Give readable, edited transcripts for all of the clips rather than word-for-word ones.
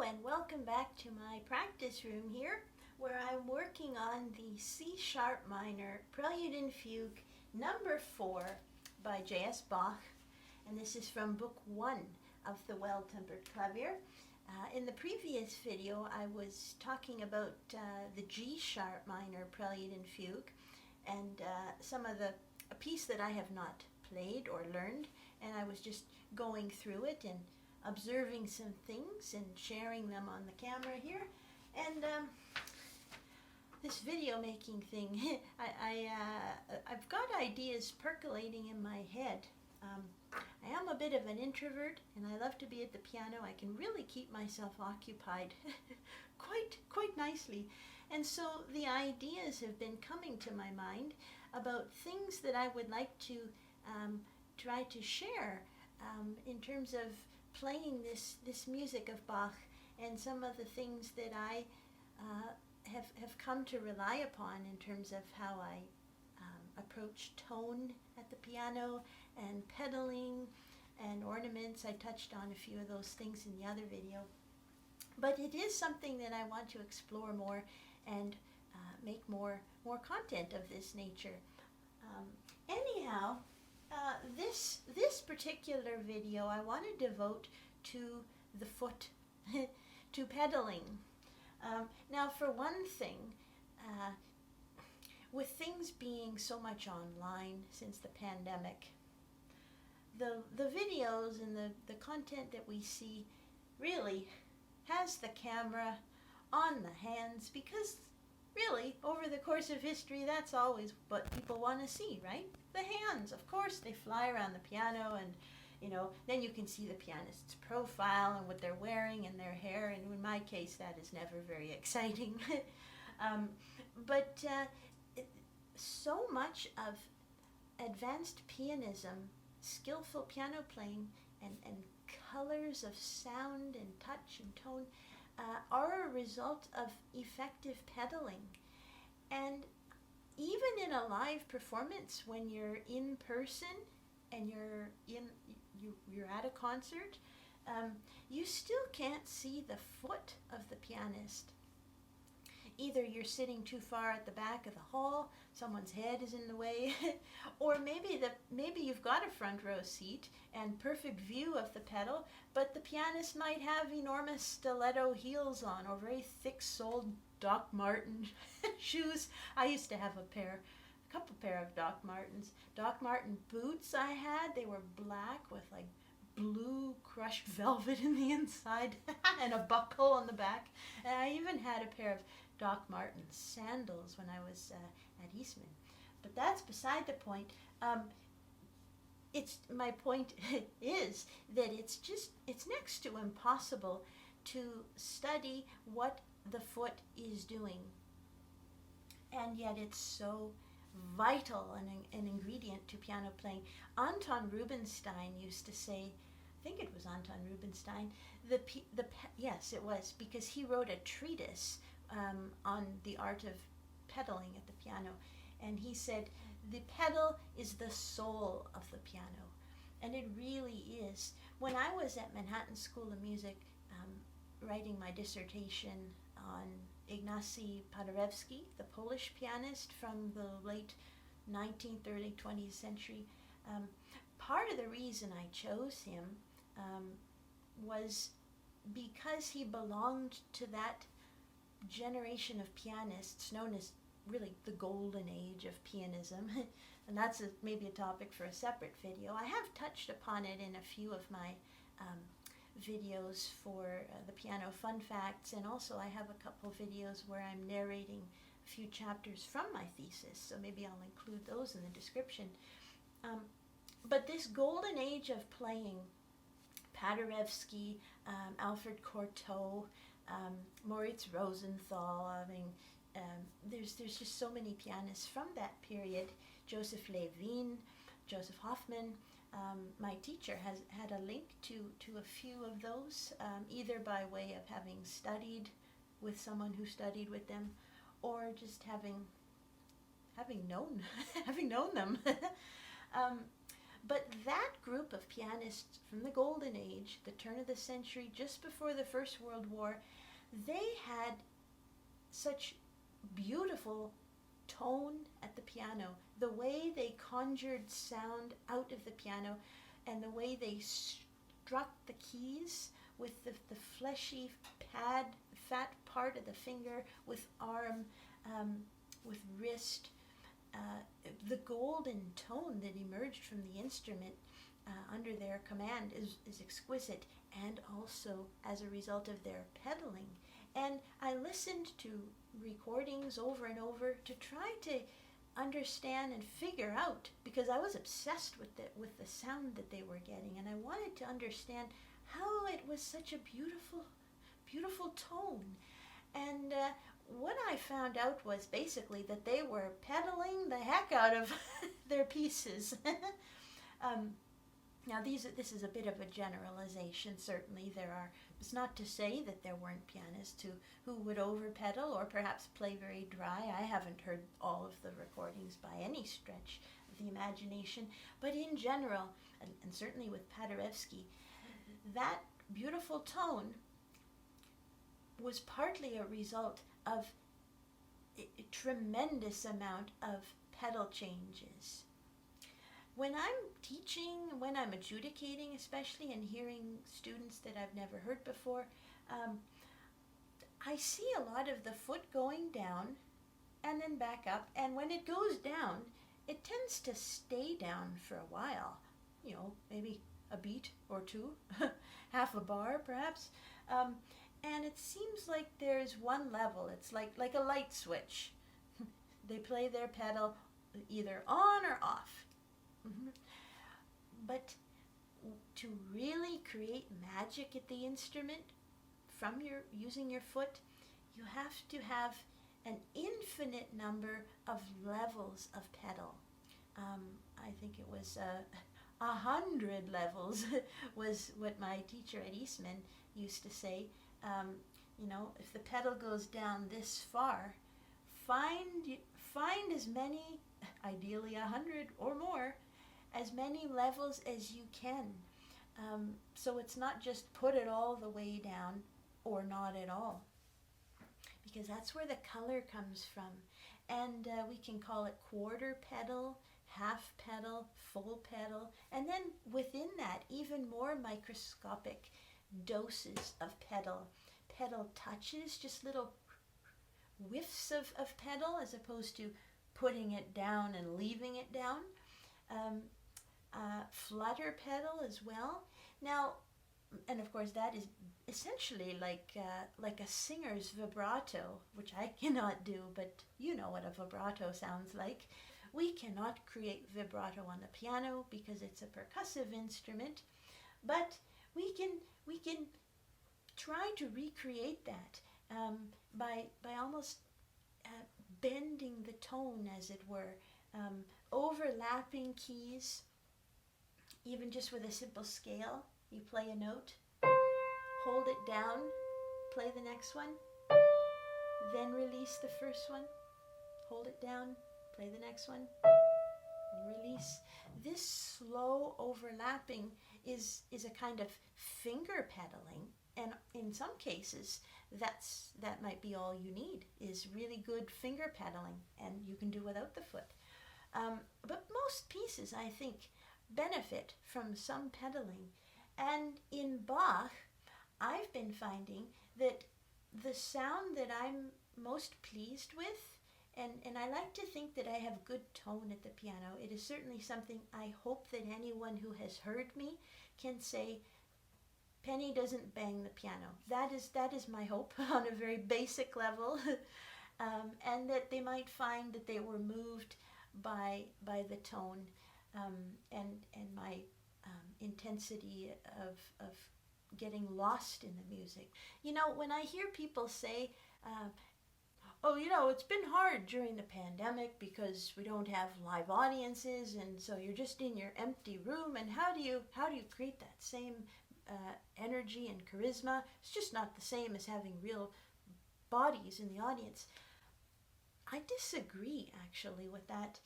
and welcome back to my practice room here, where I'm working on the C sharp minor Prelude Fugue number 4 by J.S. Bach, and this is from Book 1 of the Well-Tempered Clavier. In the previous video I was talking about the G sharp minor Prelude Fugue and a piece that I have not played or learned, and I was just going through it and observing some things and sharing them on the camera here. And this video making thing, I've got ideas percolating in my head. I am a bit of an introvert and I love to be at the piano. I can really keep myself occupied quite nicely. And so the ideas have been coming to my mind about things that I would like to try to share in terms of playing this music of Bach, and some of the things that I have come to rely upon in terms of how I approach tone at the piano and pedaling and ornaments. I touched on a few of those things in the other video, but it is something that I want to explore more and make more content of this nature. Anyhow, this particular video I want to devote to the foot, to pedaling. Now, for one thing, with things being so much online since the pandemic, the videos and the content that we see really has the camera on the hands, because really, over the course of history, that's always what people want to see, right? The hands, of course, they fly around the piano, and then you can see the pianist's profile and what they're wearing and their hair, and in my case, that is never very exciting. But so much of advanced pianism, skillful piano playing, and colors of sound and touch and tone are a result of effective pedaling. And even in a live performance, when you're in person and you're at a concert, you still can't see the foot of the pianist. Either you're sitting too far at the back of the hall, someone's head is in the way, or maybe you've got a front row seat and perfect view of the pedal, but the pianist might have enormous stiletto heels on, or very thick-soled Doc Marten shoes. I used to have a couple pair of Doc Marten boots I had. They were black with like blue crushed velvet in the inside and a buckle on the back. And I even had a pair of Doc Marten sandals when I was at Eastman. But that's beside the point. My point is that it's next to impossible to study what the foot is doing, and yet it's so vital and an ingredient to piano playing. Anton Rubinstein used to say, I think it was Anton Rubinstein, yes, it was, because he wrote a treatise on the art of pedaling at the piano, and he said the pedal is the soul of the piano, and it really is. When I was at Manhattan School of Music writing my dissertation on Ignacy Paderewski, the Polish pianist from the late 19th, early 20th century, part of the reason I chose him was because he belonged to that generation of pianists known as really the golden age of pianism, and that's maybe a topic for a separate video. I have touched upon it in a few of my videos for the piano fun facts, and also I have a couple videos where I'm narrating a few chapters from my thesis, so maybe I'll include those in the description. But this golden age of playing, Paderewski, Alfred Cortot, Moritz Rosenthal, there's just so many pianists from that period, Joseph Levine, Joseph Hoffman. My teacher has had a link to a few of those, either by way of having studied with someone who studied with them, or just having known them. But that group of pianists from the Golden Age, the turn of the century, just before the First World War, they had such beautiful tone at the piano. The way they conjured sound out of the piano and the way they struck the keys with the fleshy fat part of the finger, with arm, with wrist, the golden tone that emerged from the instrument under their command is exquisite, and also as a result of their pedaling. And I listened to recordings over and over to try to understand and figure out, because I was obsessed with the sound that they were getting, and I wanted to understand how it was such a beautiful tone. And what I found out was basically that they were pedaling the heck out of their pieces. Now this is a bit of a generalization. Certainly it's not to say that there weren't pianists who would over pedal or perhaps play very dry. I haven't heard all of the recordings by any stretch of the imagination, but in general, and certainly with Paderewski, that beautiful tone was partly a result of a tremendous amount of pedal changes. When I'm teaching, when I'm adjudicating especially, and hearing students that I've never heard before, I see a lot of the foot going down and then back up, and when it goes down, it tends to stay down for a while, maybe a beat or two, half a bar perhaps, and it seems like there's one level. It's like a light switch. They play their pedal either on or off. But to really create magic at the instrument from using your foot, you have to have an infinite number of levels of pedal. I think it was 100 levels was what my teacher at Eastman used to say. If the pedal goes down this far, find as many, ideally 100 or more, as many levels as you can. So it's not just put it all the way down or not at all, because that's where the color comes from. And we can call it quarter pedal, half pedal, full pedal, and then within that even more microscopic doses of pedal touches, just little whiffs of pedal, as opposed to putting it down and leaving it down. Flutter pedal as well. Now, and of course that is essentially like a singer's vibrato, which I cannot do, but you know what a vibrato sounds like. We cannot create vibrato on the piano because it's a percussive instrument, but we can try to recreate that by almost bending the tone, as it were, overlapping keys, even just with a simple scale. You play a note, hold it down, play the next one, then release the first one, hold it down, play the next one, release. This slow overlapping is a kind of finger pedaling, and in some cases that might be all you need, is really good finger pedaling, and you can do without the foot. But most pieces, I think, benefit from some pedaling. And in Bach, I've been finding that the sound that I'm most pleased with, and I like to think that I have good tone at the piano. It is certainly something I hope that anyone who has heard me can say, Penny doesn't bang the piano. That is my hope on a very basic level, and that they might find that they were moved by the tone and my intensity of getting lost in the music. When I hear people say, it's been hard during the pandemic because we don't have live audiences, and so you're just in your empty room, and how do you create that same energy and charisma? It's just not the same as having real bodies in the audience. I disagree actually with that,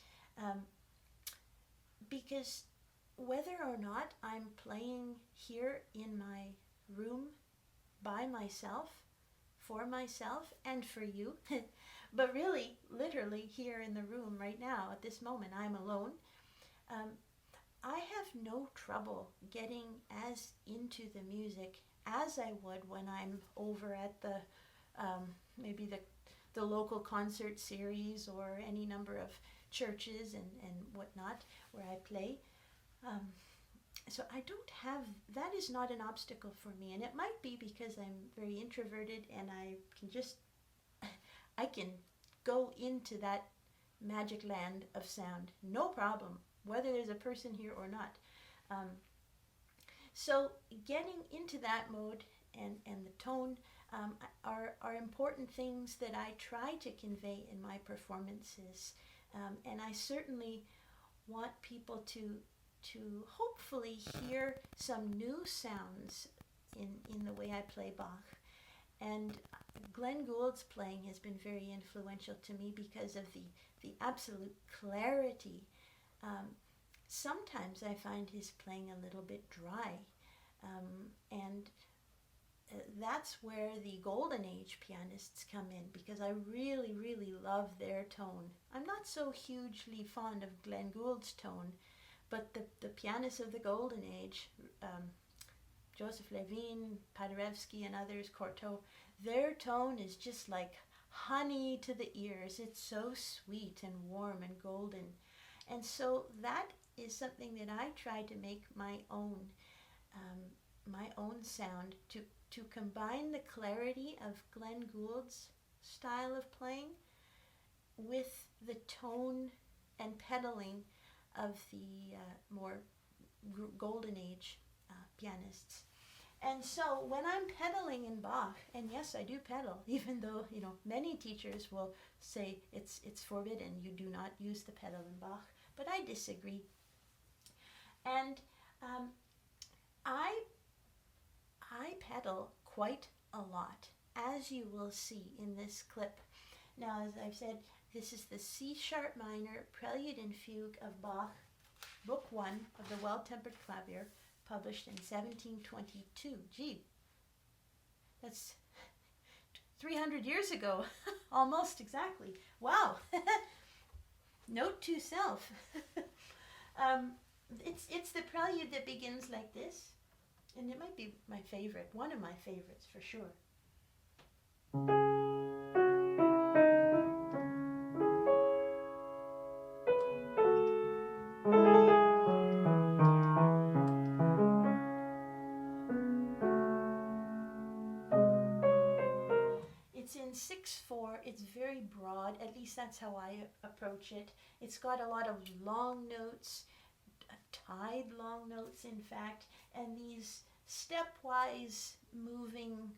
because whether or not I'm playing here in my room by myself, for myself, and for you, but really, literally here in the room right now, at this moment, I'm alone. I have no trouble getting as into the music as I would when I'm over at the maybe the local concert series or any number of churches and whatnot where I play. So I don't have, that is not an obstacle for me, and it might be because I'm very introverted and I can go into that magic land of sound, no problem, whether there's a person here or not. So getting into that mode and the tone are important things that I try to convey in my performances. And I certainly want people to hopefully hear some new sounds in the way I play Bach. And Glenn Gould's playing has been very influential to me because of the absolute clarity. Sometimes I find his playing a little bit dry, and that's where the Golden Age pianists come in, because I really, really love their tone. I'm not so hugely fond of Glenn Gould's tone, but the pianists of the Golden Age, Joseph Levine, Paderewski, and others, Cortot, their tone is just like honey to the ears. It's so sweet and warm and golden. And so that is something that I try to make my own sound, to combine the clarity of Glenn Gould's style of playing with the tone and pedaling of the more Golden Age pianists. And so when I'm pedaling in Bach, and yes, I do pedal, even though many teachers will say it's forbidden, you do not use the pedal in Bach, but I disagree. And I pedal quite a lot, as you will see in this clip. Now, as I've said, this is the C sharp minor Prelude and Fugue of Bach, Book 1 of the Well-Tempered Clavier, published in 1722. Gee, that's 300 years ago, almost exactly. Wow. Note to self. It's the prelude that begins like this, and it might be my favorite, one of my favorites for sure. It's in 6/4. It's very broad, at least that's how I approach it. It's got a lot of long notes, tied long notes in fact, and these stepwise moving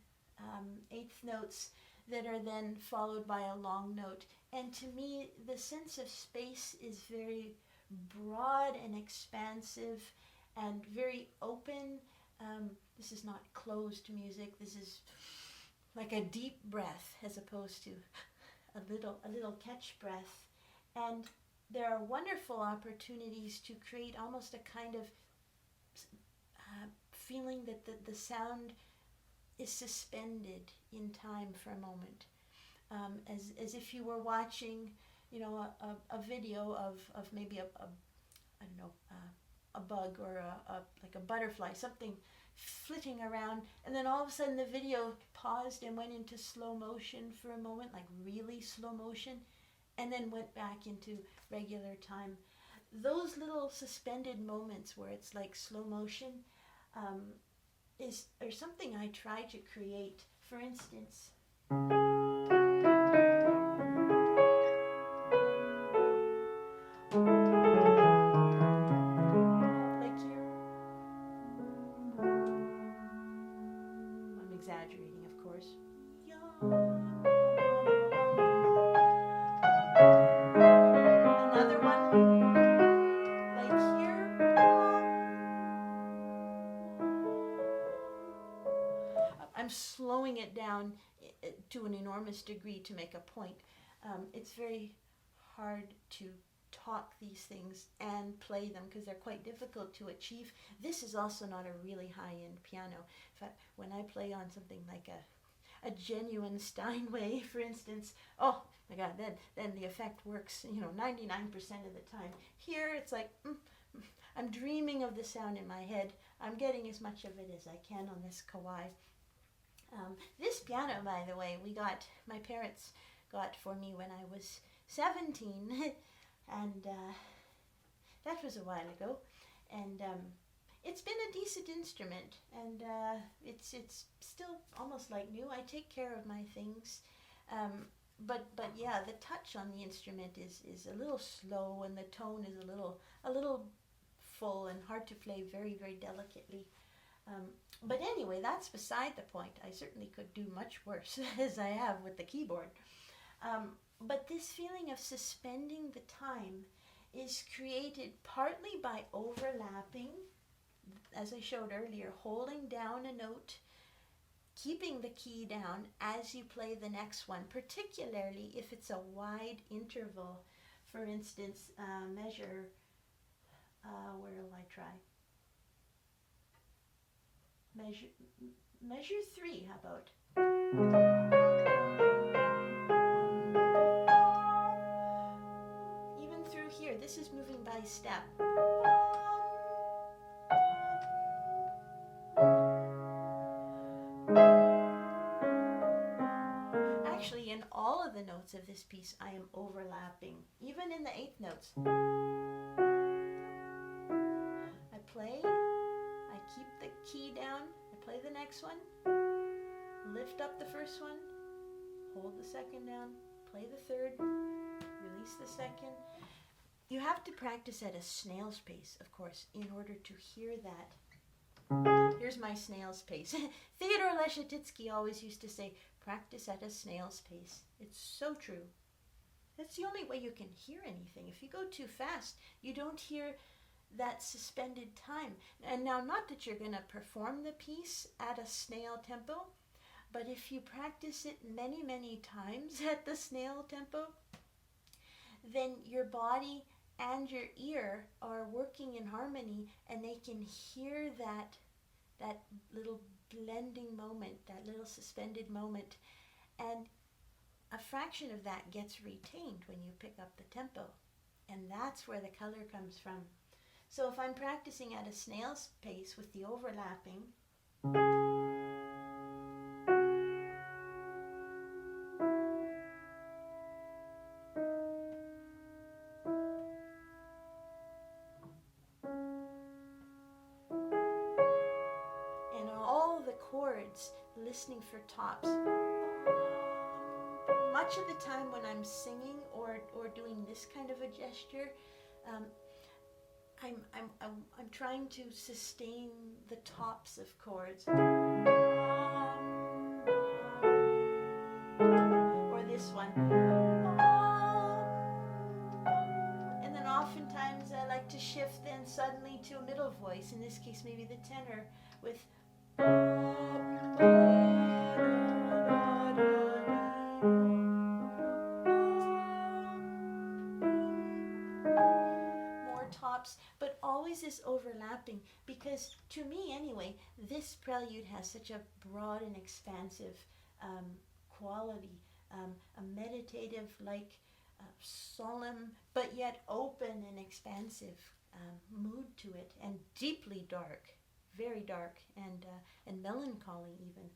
eighth notes that are then followed by a long note. And to me, the sense of space is very broad and expansive and very open. This is not closed music. This is like a deep breath as opposed to a little catch breath. And there are wonderful opportunities to create almost a kind of feeling that the sound is suspended in time for a moment, as if you were watching, a video of maybe a bug or like a butterfly, something flitting around, and then all of a sudden the video paused and went into slow motion for a moment, like really slow motion, and then went back into regular time. Those little suspended moments where it's like slow motion are something I try to create. For instance, like here, I'm exaggerating, of course. Another one, like here. I'm slowing it down to an enormous degree to make a point. It's very hard to talk these things and play them because they're quite difficult to achieve. This is also not a really high-end piano. In fact, when I play on something like a genuine Steinway, for instance, oh my God, then the effect works, 99% of the time. Here it's like, I'm dreaming of the sound in my head. I'm getting as much of it as I can on this Kawai. This piano, by the way, my parents got for me when I was 17, and that was a while ago. And it's been a decent instrument, and it's still almost like new. I take care of my things, but yeah, the touch on the instrument is a little slow, and the tone is a little full and hard to play very, very delicately. But anyway, that's beside the point. I certainly could do much worse, as I have with the keyboard. But this feeling of suspending the time is created partly by overlapping, as I showed earlier, holding down a note, keeping the key down as you play the next one, particularly if it's a wide interval. For instance, measure, where will I try? Measure 3, how about? Even through here, this is moving by step. Actually, in all of the notes of this piece, I am overlapping, even in the 8th notes. I play, I keep the key down, I play the next one, lift up the first one, hold the second down, play the third, release the second. You have to practice at a snail's pace, of course, in order to hear that. Here's my snail's pace. Theodore Leschetizky always used to say, practice at a snail's pace. It's so true. That's the only way you can hear anything. If you go too fast, you don't hear that suspended time. And now, not that you're going to perform the piece at a snail tempo, but if you practice it many, many times at the snail tempo, then your body and your ear are working in harmony, and they can hear that little blending moment, that little suspended moment, and a fraction of that gets retained when you pick up the tempo, and that's where the color comes from. So if I'm practicing at a snail's pace with the overlapping, and all the chords listening for tops. Much of the time when I'm singing or doing this kind of a gesture, I'm trying to sustain the tops of chords. Or this one. And then oftentimes I like to shift then suddenly to a middle voice, in this case maybe the tenor, with but always is overlapping, because to me anyway, this prelude has such a broad and expansive quality, a meditative, like solemn, but yet open and expansive mood to it, and deeply dark, very dark, and melancholy even.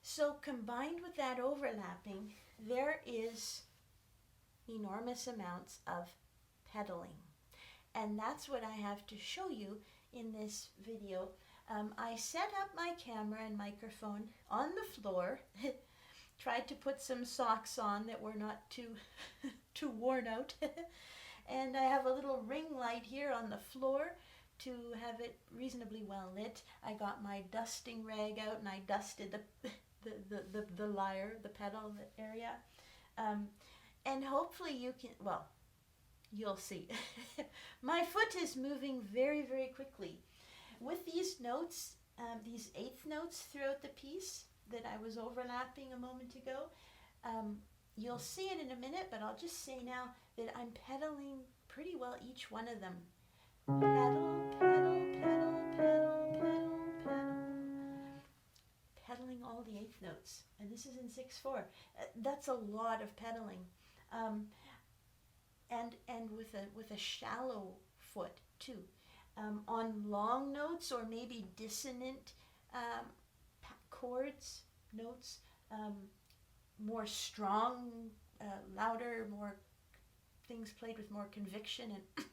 So combined with that overlapping, there is enormous amounts of pedaling, and that's what I have to show you in this video. I set up my camera and microphone on the floor, tried to put some socks on that were not too worn out, and I have a little ring light here on the floor to have it reasonably well lit. I got my dusting rag out and I dusted the lyre, the pedal area, and hopefully you can, well, you'll see. My foot is moving very, very quickly. With these notes, these 8th notes throughout the piece that I was overlapping a moment ago, You'll see it in a minute, but I'll just say now that I'm pedaling pretty well each one of them. Pedal, pedal, pedal, pedal, pedal, pedal. Pedaling all the eighth notes. And this is in 6/4. That's a lot of pedaling. And with a shallow foot too. On long notes or maybe dissonant chords, notes, more strong, louder, more things played with more conviction and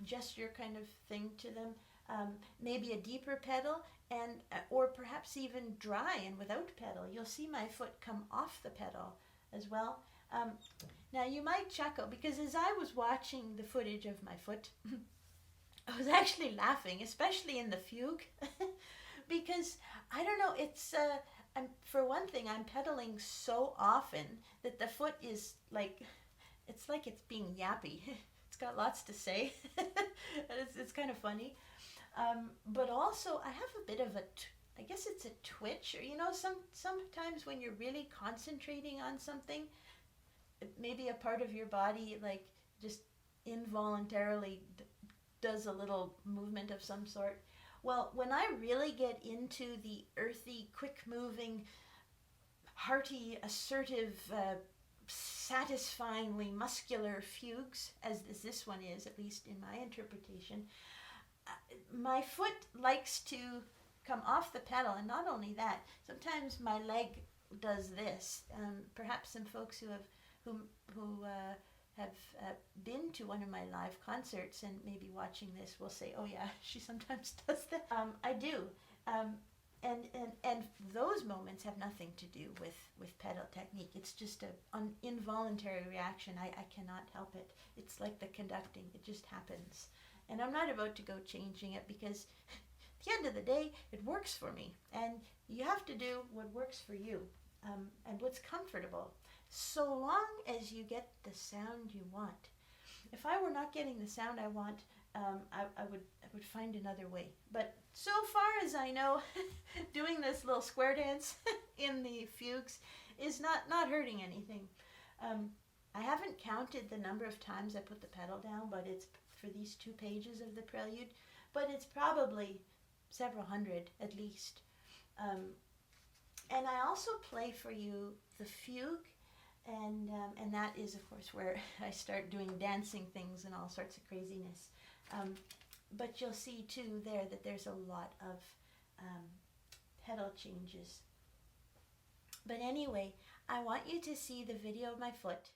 gesture kind of thing to them. Maybe a deeper pedal, and or perhaps even dry and without pedal. You'll see my foot come off the pedal as well. Now you might chuckle, because as I was watching the footage of my foot, I was actually laughing, especially in the fugue, because I don't know, it's for one thing, I'm pedaling so often that the foot is like, it's like it's being yappy. It's got lots to say. It's kind of funny. But also I have a bit of I guess it's a twitch, or sometimes when you're really concentrating on something, maybe a part of your body like just involuntarily does a little movement of some sort. Well, when I really get into the earthy, quick-moving, hearty, assertive, satisfyingly muscular fugues, as this one is, at least in my interpretation, my foot likes to come off the pedal, and not only that, sometimes my leg does this. Perhaps some folks who have been to one of my live concerts and maybe watching this will say, oh yeah, she sometimes does that. I do. And those moments have nothing to do with pedal technique. It's just an involuntary reaction. I cannot help it. It's like the conducting. It just happens. And I'm not about to go changing it, because at the end of the day, it works for me. And you have to do what works for you and what's comfortable, so long as you get the sound you want. If I were not getting the sound I want, I would find another way. But so far as I know, doing this little square dance in the fugues is not hurting anything. I haven't counted the number of times I put the pedal down, but it's for these 2 pages of the prelude, but it's probably several hundred at least. And I also play for you the fugue, and that is, of course, where I start doing dancing things and all sorts of craziness. But you'll see too there that there's a lot of pedal changes. But anyway, I want you to see the video of my foot.